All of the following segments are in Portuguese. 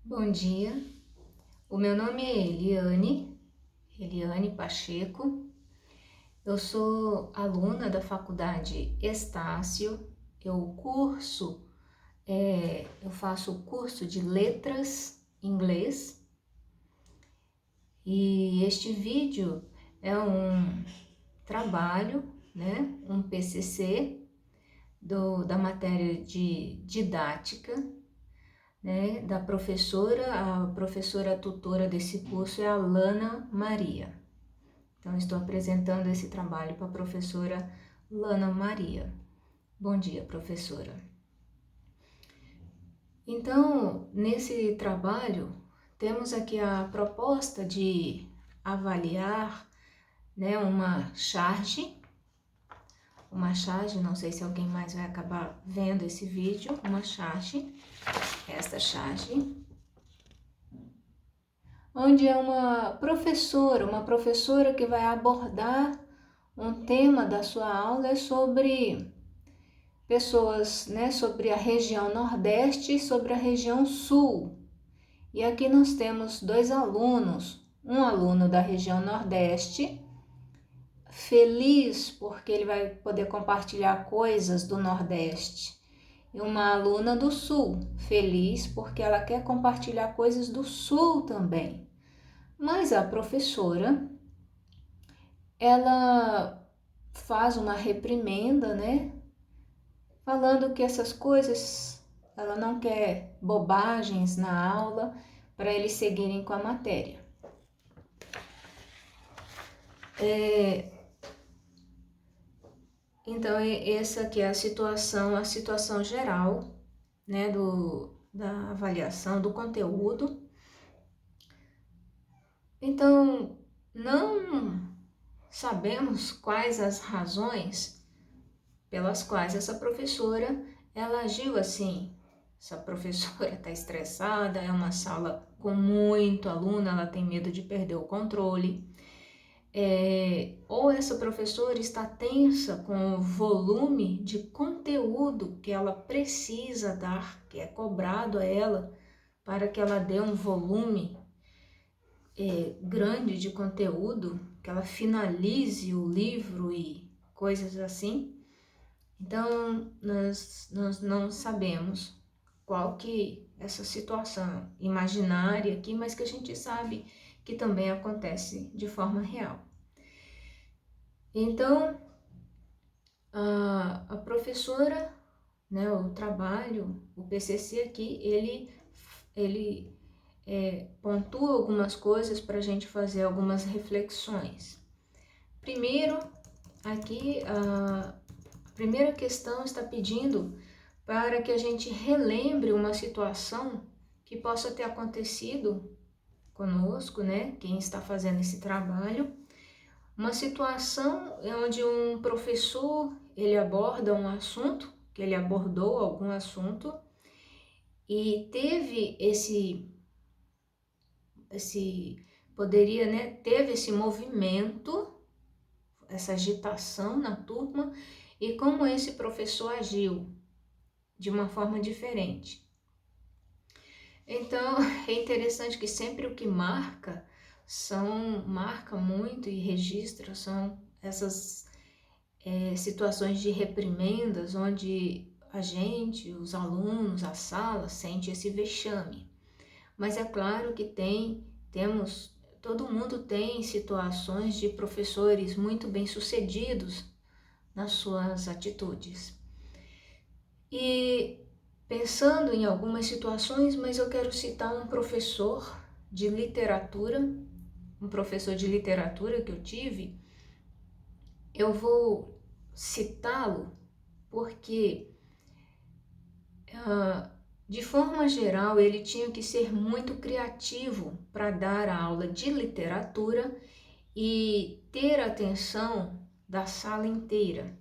Bom dia, o meu nome é Eliane Pacheco. Eu sou aluna da Faculdade Estácio. Eu faço o curso de Letras Inglês e este vídeo é um trabalho, né, um PCC da matéria de didática, né, da professora. A professora tutora desse curso é a Lana Maria. Então, estou apresentando esse trabalho para a professora Lana Maria. Bom dia, professora. Então, nesse trabalho, temos aqui a proposta de avaliar, né, uma charge, não sei se alguém mais vai acabar vendo esse vídeo, esta charge, onde é uma professora que vai abordar um tema da sua aula sobre pessoas, né, sobre a região Nordeste e sobre a região Sul. E aqui nós temos dois alunos, um aluno da região Nordeste, feliz porque ele vai poder compartilhar coisas do Nordeste, e uma aluna do Sul, feliz porque ela quer compartilhar coisas do Sul também. Mas a professora, ela faz uma reprimenda, né? Falando que essas coisas, ela não quer bobagens na aula para eles seguirem com a matéria. Então, essa aqui é a situação geral, né, da avaliação do conteúdo. Então, não sabemos quais as razões pelas quais essa professora, ela agiu assim. Essa professora está estressada, é uma sala com muito aluno, ela tem medo de perder o controle. Ou essa professora está tensa com o volume de conteúdo que ela precisa dar, que é cobrado a ela, para que ela dê um volume grande de conteúdo, que ela finalize o livro e coisas assim. Então, nós não sabemos qual que é essa situação imaginária aqui, mas que a gente sabe que também acontece de forma real. Então, a professora, né, o trabalho, o PCC aqui, ele pontua algumas coisas para a gente fazer algumas reflexões. Primeiro, aqui, a primeira questão está pedindo para que a gente relembre uma situação que possa ter acontecido conosco, né, quem está fazendo esse trabalho, uma situação onde um professor, ele aborda um assunto, que ele abordou algum assunto, e teve teve esse movimento, essa agitação na turma, e como esse professor agiu de uma forma diferente. Então, é interessante que sempre o que marca muito e registra são essas situações de reprimendas, onde a gente, os alunos, a sala, sente esse vexame. Mas é claro que todo mundo tem situações de professores muito bem-sucedidos nas suas atitudes. E pensando em algumas situações, mas eu quero citar um professor de literatura que eu tive. Eu vou citá-lo porque, de forma geral, ele tinha que ser muito criativo para dar a aula de literatura e ter a atenção da sala inteira.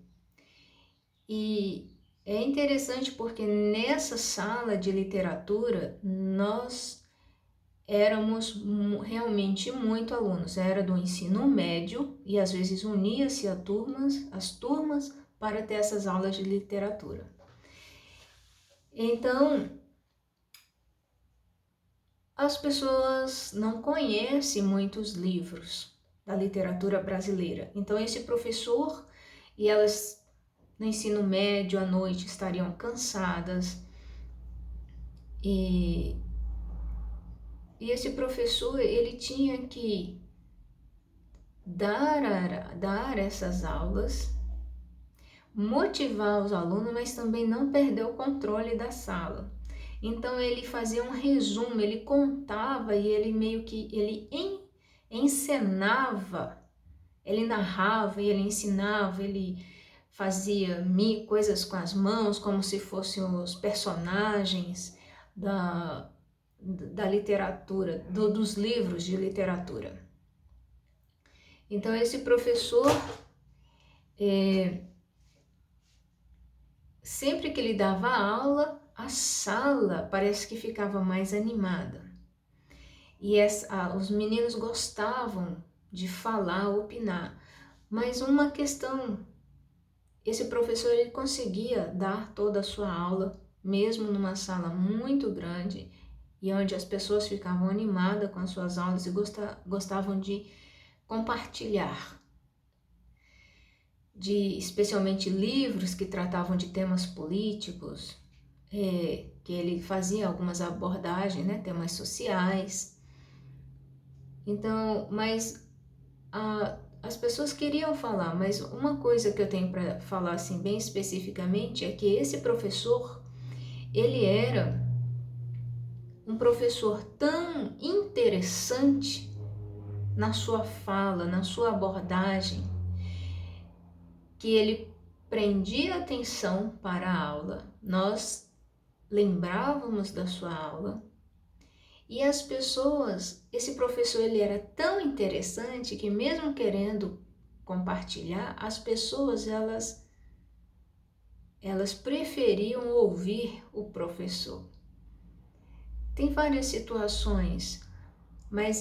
E é interessante porque nessa sala de literatura nós éramos realmente muito alunos, era do ensino médio e às vezes unia-se as turmas para ter essas aulas de literatura. Então, as pessoas não conhecem muitos livros da literatura brasileira. Então, esse professor, e elas no ensino médio à noite estariam cansadas, e esse professor, ele tinha que dar essas aulas, motivar os alunos, mas também não perder o controle da sala. Então ele fazia um resumo, ele contava e ele meio que encenava, ele narrava e ele ensinava, ele fazia coisas com as mãos como se fossem os personagens da literatura, dos livros de literatura. Então esse professor, sempre que ele dava aula, a sala parece que ficava mais animada. E os meninos gostavam de falar, opinar. Mas uma questão, esse professor ele conseguia dar toda a sua aula, mesmo numa sala muito grande, e onde as pessoas ficavam animadas com as suas aulas e gostavam de compartilhar, especialmente livros que tratavam de temas políticos, que ele fazia algumas abordagens, né, temas sociais. Então, mas as pessoas queriam falar, mas uma coisa que eu tenho para falar assim bem especificamente é que esse professor, ele era um professor tão interessante na sua fala, na sua abordagem, que ele prendia atenção para a aula, nós lembrávamos da sua aula, e as pessoas, esse professor ele era tão interessante que mesmo querendo compartilhar, as pessoas elas preferiam ouvir o professor. Tem várias situações, mas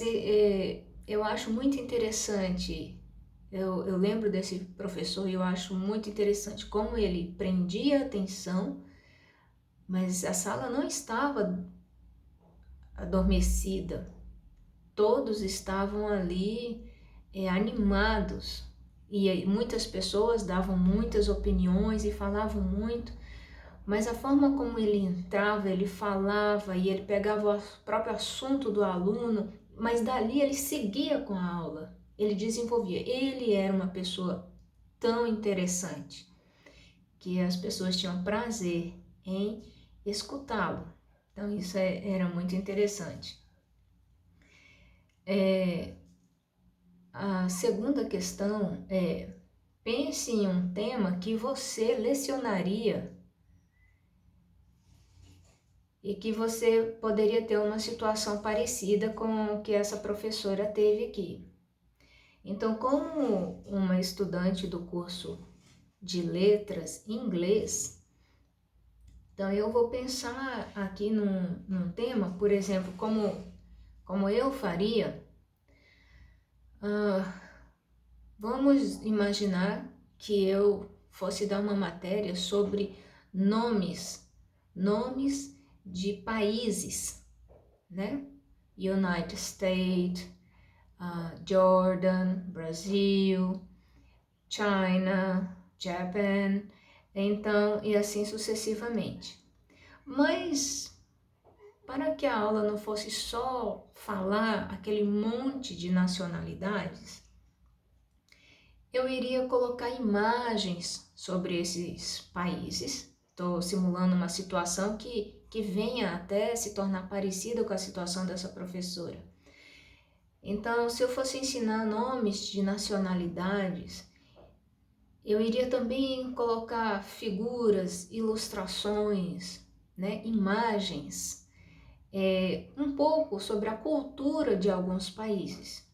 eu acho muito interessante, eu lembro desse professor e eu acho muito interessante como ele prendia a atenção, mas a sala não estava adormecida, todos estavam ali animados, e muitas pessoas davam muitas opiniões e falavam muito, mas a forma como ele entrava, ele falava e ele pegava o próprio assunto do aluno, mas dali ele seguia com a aula, ele desenvolvia. Ele era uma pessoa tão interessante que as pessoas tinham prazer em escutá-lo. Então isso era muito interessante. A segunda questão é: pense em um tema que você lecionaria e que você poderia ter uma situação parecida com o que essa professora teve aqui. Então, como uma estudante do curso de letras em inglês, então eu vou pensar aqui num tema, por exemplo, como eu faria. Vamos imaginar que eu fosse dar uma matéria sobre nomes de países, né? United States, Jordan, Brasil, China, Japan, então, e assim sucessivamente. Mas para que a aula não fosse só falar aquele monte de nacionalidades, eu iria colocar imagens sobre esses países. Estou simulando uma situação que venha até se tornar parecida com a situação dessa professora. Então, se eu fosse ensinar nomes de nacionalidades, eu iria também colocar figuras, ilustrações, né, imagens, um pouco sobre a cultura de alguns países.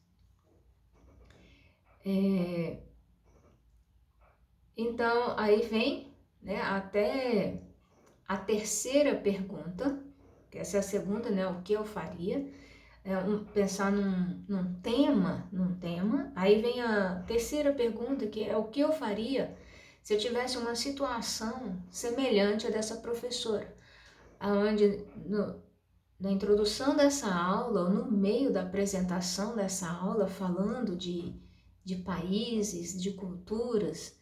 Então, aí vem, né, até a terceira pergunta, que essa é a segunda, né, o que eu faria, pensar num tema, aí vem a terceira pergunta, que é o que eu faria se eu tivesse uma situação semelhante a dessa professora, onde na introdução dessa aula, ou no meio da apresentação dessa aula, falando de países, de culturas,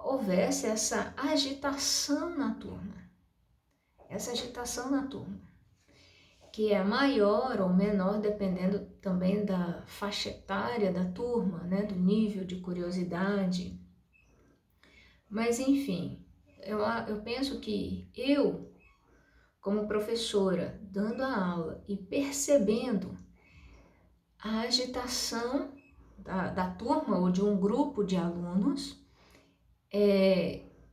houvesse essa agitação na turma. Essa agitação na turma, que é maior ou menor, dependendo também da faixa etária da turma, né, do nível de curiosidade. Mas, enfim, eu penso que eu, como professora, dando a aula e percebendo a agitação da turma ou de um grupo de alunos,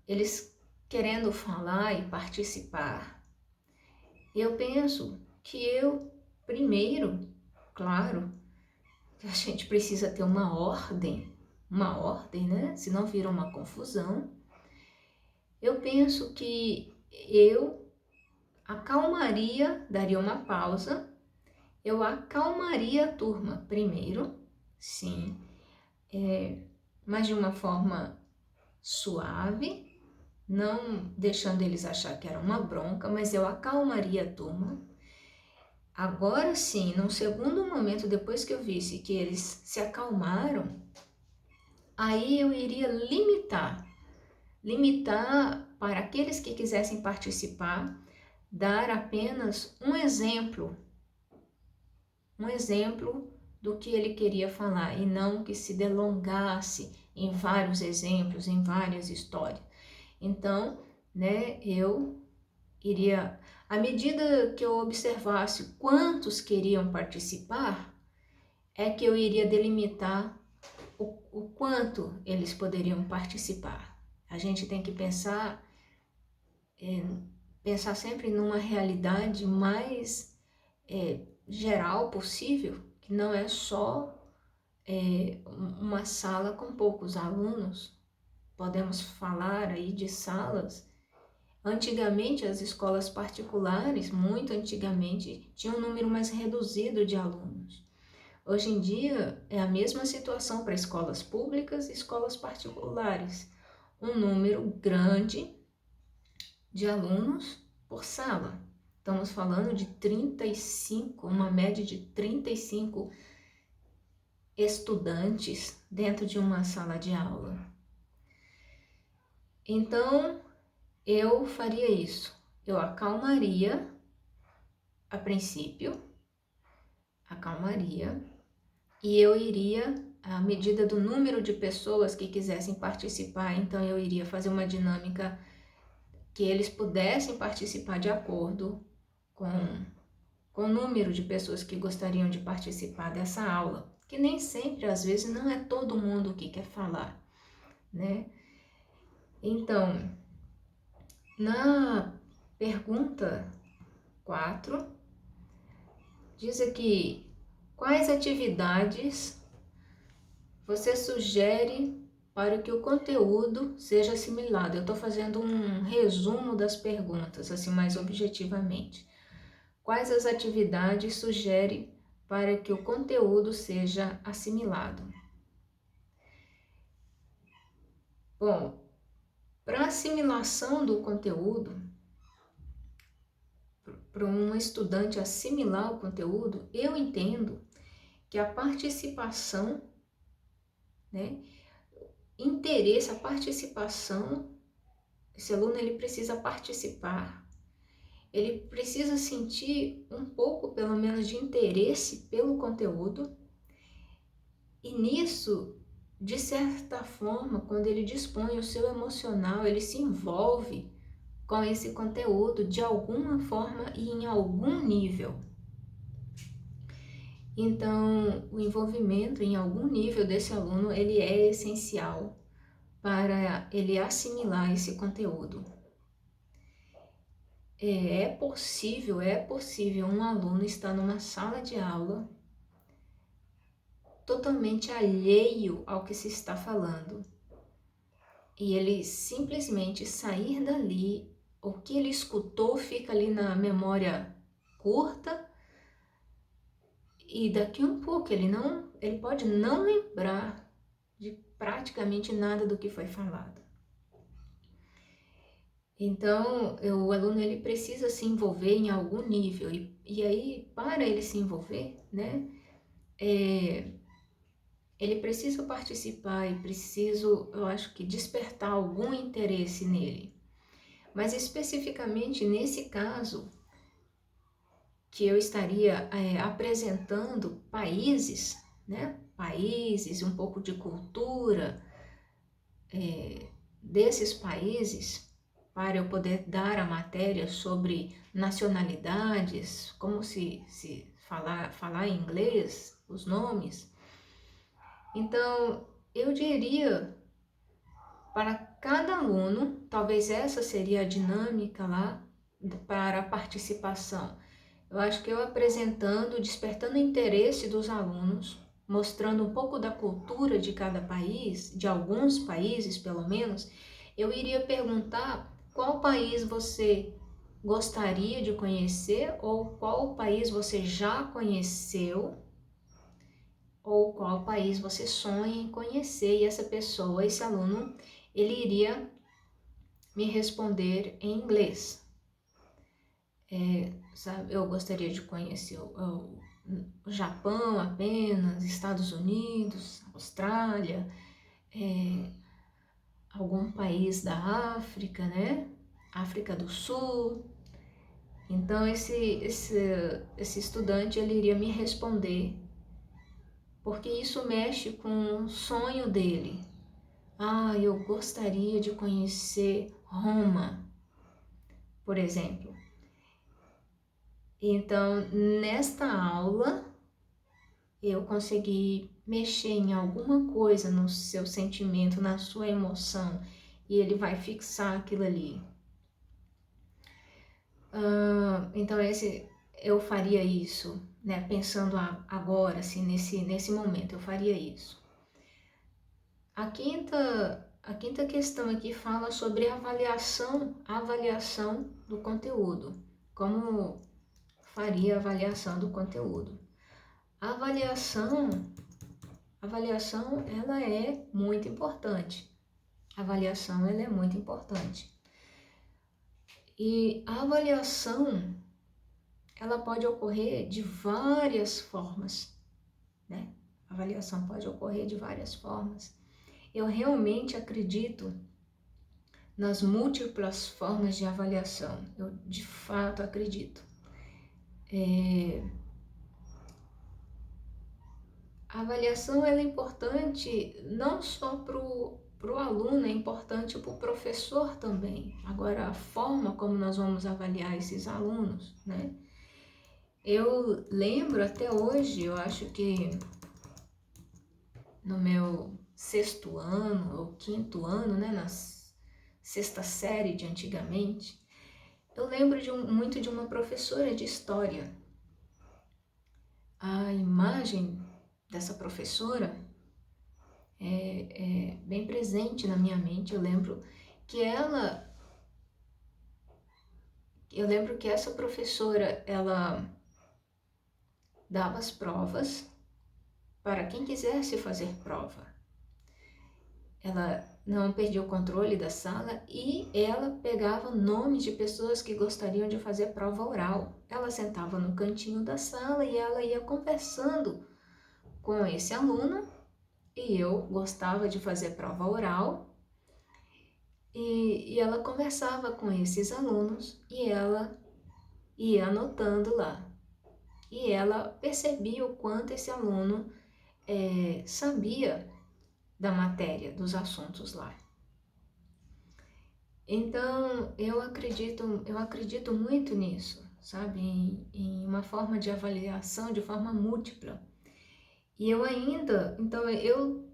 eles querendo falar e participar, eu penso que eu, primeiro, claro, a gente precisa ter uma ordem, né? Senão vira uma confusão. Eu penso que eu acalmaria, daria uma pausa, eu acalmaria a turma primeiro, sim, mas de uma forma suave, não deixando eles achar que era uma bronca, mas eu acalmaria a turma. Agora sim, num segundo momento, depois que eu visse que eles se acalmaram, aí eu iria limitar para aqueles que quisessem participar, dar apenas um exemplo do que ele queria falar e não que se delongasse em vários exemplos, em várias histórias. Então, né, eu iria, à medida que eu observasse quantos queriam participar, é que eu iria delimitar o quanto eles poderiam participar. A gente tem que pensar sempre numa realidade mais geral possível, que não é só uma sala com poucos alunos. Podemos falar aí de salas. Antigamente, as escolas particulares, muito antigamente, tinham um número mais reduzido de alunos. Hoje em dia, é a mesma situação para escolas públicas e escolas particulares. Um número grande de alunos por sala. Estamos falando de 35, uma média de 35 estudantes dentro de uma sala de aula. Então, eu faria isso. Eu acalmaria, a princípio, e eu iria, à medida do número de pessoas que quisessem participar, então eu iria fazer uma dinâmica que eles pudessem participar de acordo com o número de pessoas que gostariam de participar dessa aula, que nem sempre, às vezes, não é todo mundo que quer falar, né? Então, na pergunta 4, diz aqui, quais atividades você sugere para que o conteúdo seja assimilado? Eu estou fazendo um resumo das perguntas, assim, mais objetivamente. Quais as atividades sugere para que o conteúdo seja assimilado? Bom, para a assimilação do conteúdo, para um estudante assimilar o conteúdo, eu entendo que a participação, né, interesse, a participação, esse aluno ele precisa participar, ele precisa sentir um pouco, pelo menos, de interesse pelo conteúdo, e nisso, de certa forma, quando ele dispõe o seu emocional, ele se envolve com esse conteúdo de alguma forma e em algum nível. Então, o envolvimento em algum nível desse aluno, ele é essencial para ele assimilar esse conteúdo. É possível um aluno estar numa sala de aula totalmente alheio ao que se está falando e ele simplesmente sair dali, o que ele escutou fica ali na memória curta e daqui um pouco ele pode não lembrar de praticamente nada do que foi falado. Então, o aluno ele precisa se envolver em algum nível, e aí, para ele se envolver, né, ele precisa participar e preciso, eu acho que, despertar algum interesse nele. Mas especificamente nesse caso, que eu estaria apresentando países, né, países, um pouco de cultura desses países, para eu poder dar a matéria sobre nacionalidades, como se falar em inglês, os nomes. Então, eu diria para cada aluno, talvez essa seria a dinâmica lá para a participação. Eu acho que eu apresentando, despertando o interesse dos alunos, mostrando um pouco da cultura de cada país, de alguns países pelo menos, eu iria perguntar qual país você gostaria de conhecer ou qual país você já conheceu ou qual país você sonha em conhecer, e essa pessoa, esse aluno, ele iria me responder em inglês. Sabe, eu gostaria de conhecer o Japão apenas, Estados Unidos, Austrália, algum país da África, né? África do Sul. Então esse estudante ele iria me responder, porque isso mexe com o sonho dele. Ah, eu gostaria de conhecer Roma, por exemplo. Então, nesta aula, eu consegui mexer em alguma coisa no seu sentimento, na sua emoção, e ele vai fixar aquilo ali. Então, eu faria isso, né? Pensando agora, assim, nesse momento, eu faria isso. A quinta questão aqui fala sobre avaliação do conteúdo. Como faria a avaliação do conteúdo? A avaliação ela é muito importante. A avaliação ela é muito importante. E a avaliação ela pode ocorrer de várias formas, né? A avaliação pode ocorrer de várias formas. Eu realmente acredito nas múltiplas formas de avaliação. Eu de fato acredito. A avaliação ela é importante não só para o aluno, é importante para o professor também. Agora, a forma como nós vamos avaliar esses alunos, né? Eu lembro até hoje, eu acho que no meu sexto ano ou quinto ano, né, na sexta série de antigamente, eu lembro muito de uma professora de história. A imagem dessa professora é bem presente na minha mente. Eu lembro que essa professora, ela dava as provas para quem quisesse fazer prova. Ela não perdia o controle da sala e ela pegava nomes de pessoas que gostariam de fazer prova oral. Ela sentava no cantinho da sala e ela ia conversando com esse aluno, e eu gostava de fazer prova oral, e ela conversava com esses alunos e ela ia anotando lá. E ela percebia o quanto esse aluno sabia da matéria, dos assuntos lá. Então, eu acredito muito nisso, sabe? Em uma forma de avaliação de forma múltipla. E então eu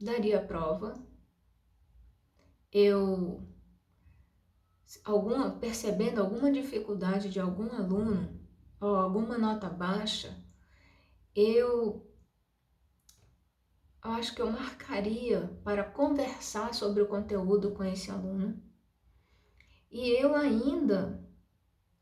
daria a prova, percebendo alguma dificuldade de algum aluno, ou alguma nota baixa, eu acho que eu marcaria para conversar sobre o conteúdo com esse aluno. E eu ainda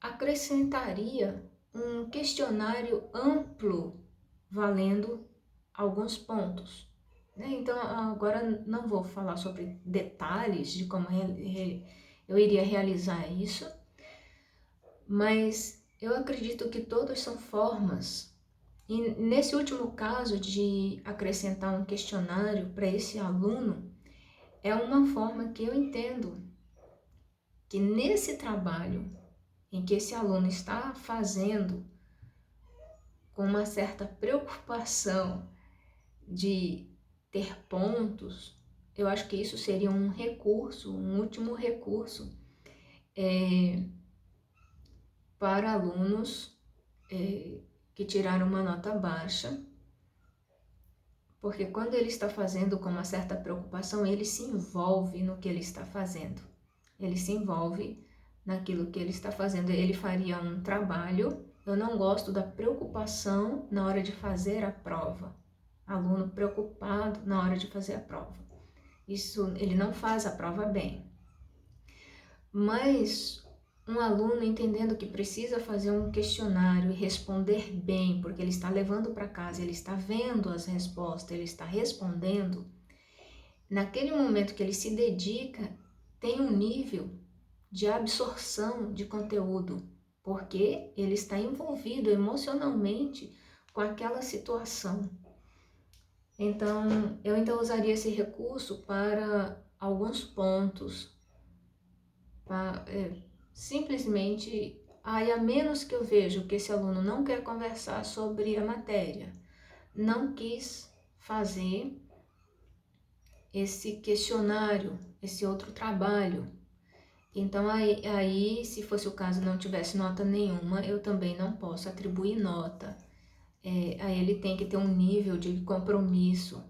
acrescentaria um questionário amplo, valendo alguns pontos. Então, agora não vou falar sobre detalhes de como eu iria realizar isso, mas eu acredito que todos são formas. E nesse último caso de acrescentar um questionário para esse aluno, é uma forma que eu entendo que nesse trabalho em que esse aluno está fazendo com uma certa preocupação de ter pontos, eu acho que isso seria um recurso, um último recurso para alunos que tiraram uma nota baixa, porque quando ele está fazendo com uma certa preocupação, ele se envolve no que ele está fazendo, ele se envolve naquilo que ele está fazendo, ele faria um trabalho. Eu não gosto da preocupação na hora de fazer a prova, aluno preocupado na hora de fazer a prova, isso ele não faz a prova bem. Mas um aluno entendendo que precisa fazer um questionário e responder bem, porque ele está levando para casa, ele está vendo as respostas, ele está respondendo, naquele momento que ele se dedica, tem um nível de absorção de conteúdo, porque ele está envolvido emocionalmente com aquela situação. Então, eu usaria esse recurso para alguns pontos, simplesmente, a menos que eu vejo que esse aluno não quer conversar sobre a matéria, não quis fazer esse questionário, esse outro trabalho, então aí se fosse o caso não tivesse nota nenhuma, eu também não posso atribuir nota. Aí ele tem que ter um nível de compromisso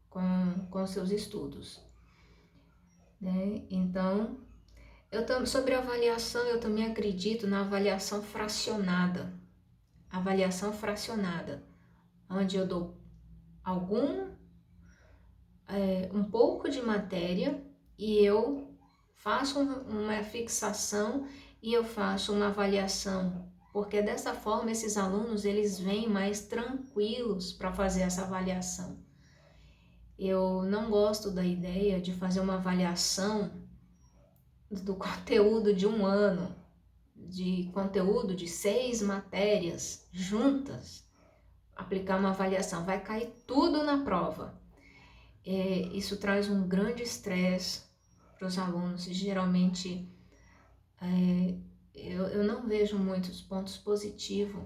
com seus estudos, né? Então, sobre a avaliação, eu também acredito na avaliação fracionada. Avaliação fracionada, onde eu dou um pouco de matéria e eu faço uma fixação e eu faço uma avaliação, porque dessa forma esses alunos eles vêm mais tranquilos para fazer essa avaliação. Eu não gosto da ideia de fazer uma avaliação do conteúdo de um ano, de conteúdo de 6 matérias juntas, aplicar uma avaliação, vai cair tudo na prova. Isso traz um grande estresse para os alunos e geralmente eu não vejo muitos pontos positivos,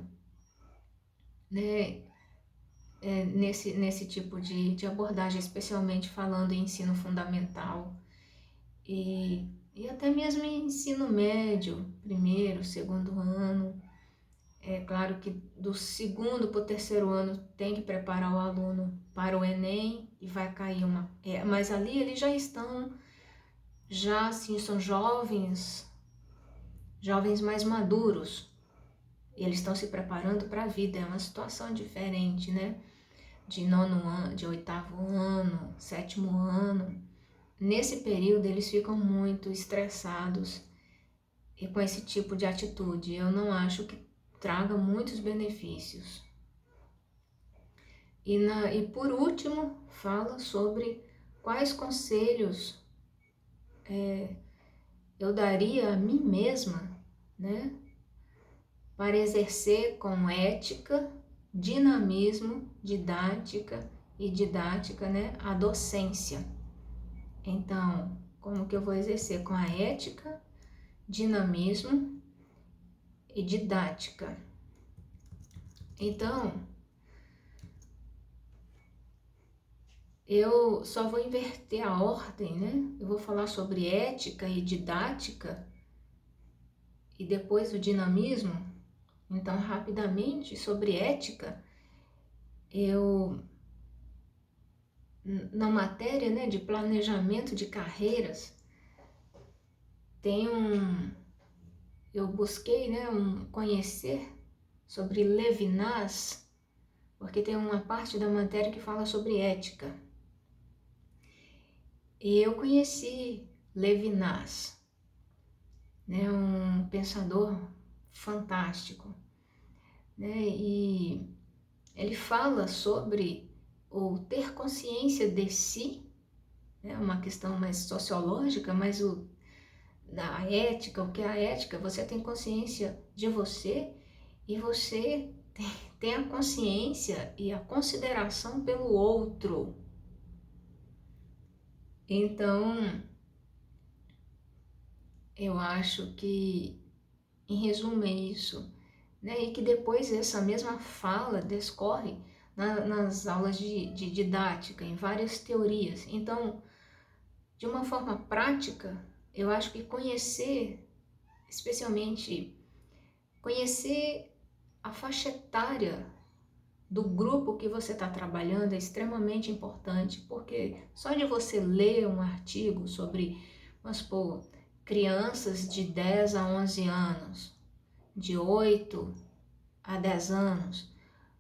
né, nesse tipo de abordagem, especialmente falando em ensino fundamental e até mesmo em ensino médio, primeiro, segundo ano. É claro que do segundo para o terceiro ano tem que preparar o aluno para o Enem e vai cair mas ali eles já estão, assim, são jovens mais maduros, e eles estão se preparando para a vida, é uma situação diferente, né? De 9º ano, de 8º ano, 7º ano. Nesse período eles ficam muito estressados e com esse tipo de atitude eu não acho que traga muitos benefícios. E por último, fala sobre quais conselhos eu daria a mim mesma, né, para exercer com ética, dinamismo, didática, né, a docência. Então, como que eu vou exercer com a ética, dinamismo e didática? Então, eu só vou inverter a ordem, né? Eu vou falar sobre ética e didática e depois o dinamismo. Então, rapidamente, sobre ética, na matéria, né, de planejamento de carreiras, eu busquei, né, conhecer sobre Levinas, porque tem uma parte da matéria que fala sobre ética. E eu conheci Levinas, né, um pensador fantástico, né, e ele fala sobre o ter consciência de si, né, uma questão mais sociológica, mas da ética, o que é a ética, você tem consciência de você e você tem a consciência e a consideração pelo outro. Então, eu acho que, em resumo, é isso, né? E que depois essa mesma fala discorre nas aulas de didática, em várias teorias. Então, de uma forma prática, eu acho que conhecer, especialmente conhecer a faixa etária do grupo que você está trabalhando é extremamente importante, porque só de você ler um artigo sobre, vamos supor, crianças de 10 a 11 anos, de 8 a 10 anos,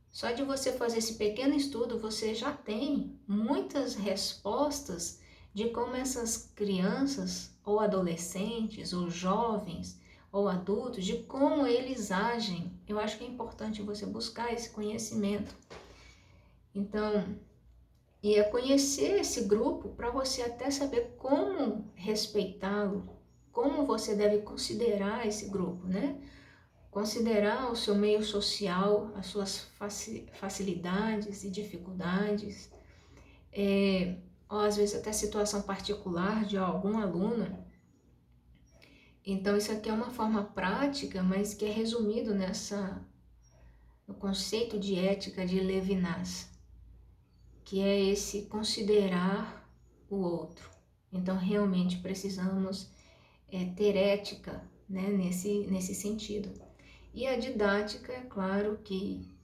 só de você fazer esse pequeno estudo, você já tem muitas respostas de como essas crianças, ou adolescentes, ou jovens, ou adultos, de como eles agem. Eu acho que é importante você buscar esse conhecimento. Então, e é conhecer esse grupo para você até saber como respeitá-lo, como você deve considerar esse grupo, né? Considerar o seu meio social, as suas facilidades e dificuldades, ou às vezes até situação particular de algum aluno. Então isso aqui é uma forma prática, mas que é resumido no conceito de ética de Levinas, que é esse considerar o outro. Então realmente precisamos ter ética, né, nesse sentido. E a didática, é claro que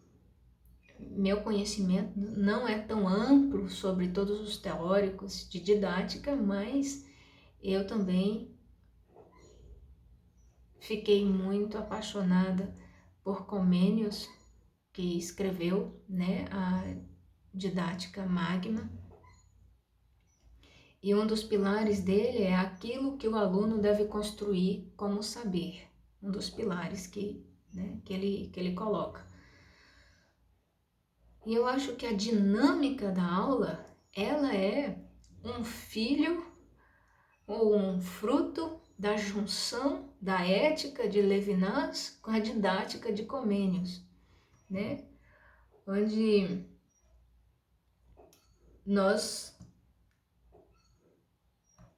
meu conhecimento não é tão amplo sobre todos os teóricos de didática, mas eu também fiquei muito apaixonada por Comênios, que escreveu, né, a Didática Magna. E um dos pilares dele é aquilo que o aluno deve construir como saber. Um dos pilares que ele coloca. E eu acho que a dinâmica da aula, ela é um filho ou um fruto da junção da ética de Levinas com a didática de Comênios, né? Onde nós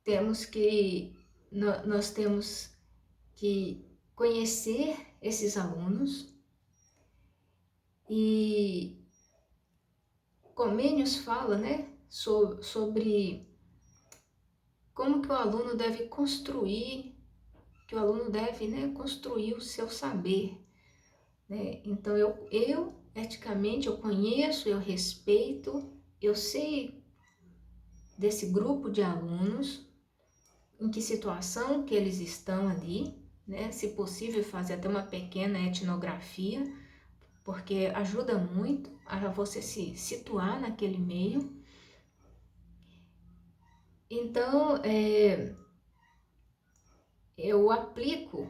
temos que conhecer esses alunos e Comênios fala, né, sobre como que o aluno deve construir, que o aluno deve, né, construir o seu saber, né? Então eu eticamente eu conheço, eu respeito, eu sei desse grupo de alunos, em que situação que eles estão ali, né? Se possível fazer até uma pequena etnografia, porque ajuda muito a você se situar naquele meio. Então, eu aplico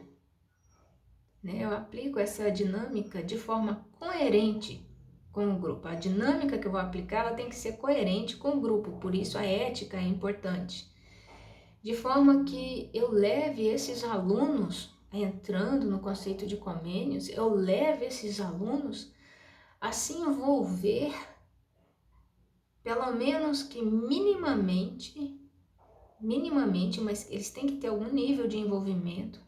essa dinâmica de forma coerente com o grupo. A dinâmica que eu vou aplicar, ela tem que ser coerente com o grupo, por isso a ética é importante. De forma que eu leve esses alunos, entrando no conceito de Comênios, eu leve esses alunos a se envolver, pelo menos que minimamente, mas eles têm que ter algum nível de envolvimento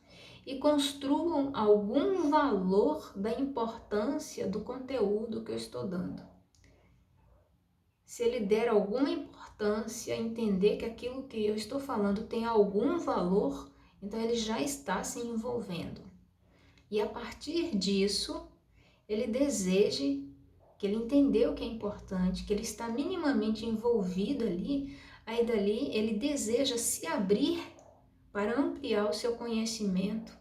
e construam algum valor da importância do conteúdo que eu estou dando. Se ele der alguma importância, entender que aquilo que eu estou falando tem algum valor, então ele já está se envolvendo. E a partir disso, ele deseje, que ele entendeu que é importante, que ele está minimamente envolvido ali, aí dali ele deseja se abrir para ampliar o seu conhecimento.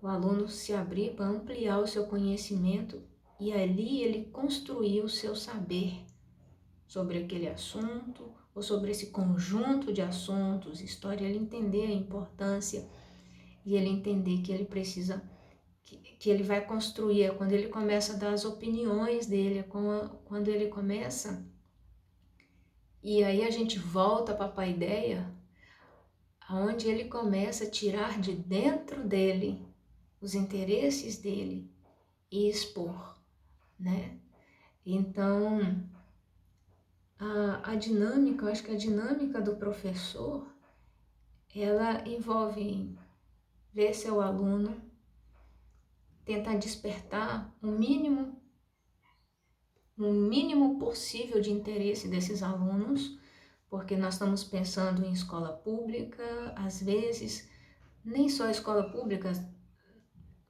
O aluno se abrir para ampliar o seu conhecimento e ali ele construir o seu saber sobre aquele assunto ou sobre esse conjunto de assuntos, história, ele entender a importância e ele entender que ele precisa, que ele vai construir, é quando ele começa a dar as opiniões dele, é quando ele começa, e aí a gente volta para a paideia, onde ele começa a tirar de dentro dele os interesses dele e expor, né? Então, a dinâmica, eu acho que a dinâmica do professor, ela envolve ver seu aluno, tentar despertar o mínimo possível de interesse desses alunos, porque nós estamos pensando em escola pública, às vezes, nem só escola pública,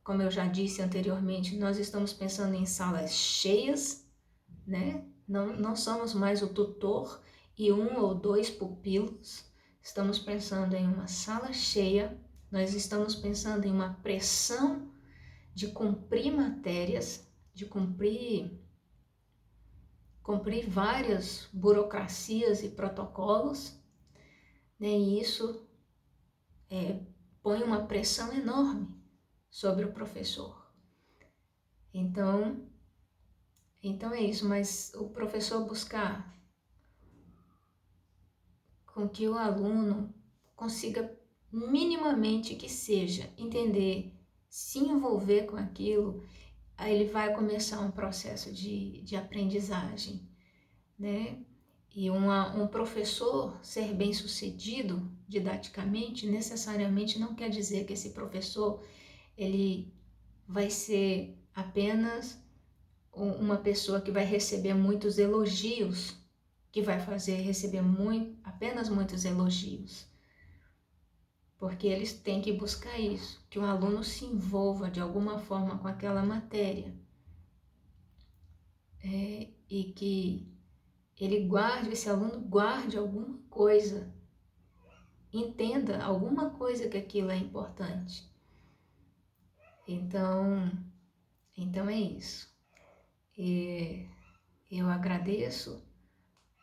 como eu já disse anteriormente, nós estamos pensando em salas cheias, né? Não somos mais o tutor e 1 ou 2 pupilos, estamos pensando em uma sala cheia, nós estamos pensando em uma pressão de cumprir matérias, de cumprir várias burocracias e protocolos, né? E isso põe uma pressão enorme sobre o professor. Então é isso, mas o professor buscar com que o aluno consiga minimamente que seja entender, se envolver com aquilo, aí ele vai começar um processo de aprendizagem, né? E um professor ser bem-sucedido didaticamente necessariamente não quer dizer que esse professor ele vai ser apenas uma pessoa que vai receber muitos elogios, que vai receber apenas muitos elogios. Porque eles têm que buscar isso, que o aluno se envolva de alguma forma com aquela matéria. E que esse aluno guarde alguma coisa, entenda alguma coisa que aquilo é importante. Então é isso. Eu agradeço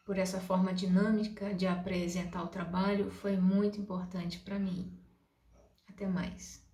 por essa forma dinâmica de apresentar o trabalho, foi muito importante para mim. Até mais.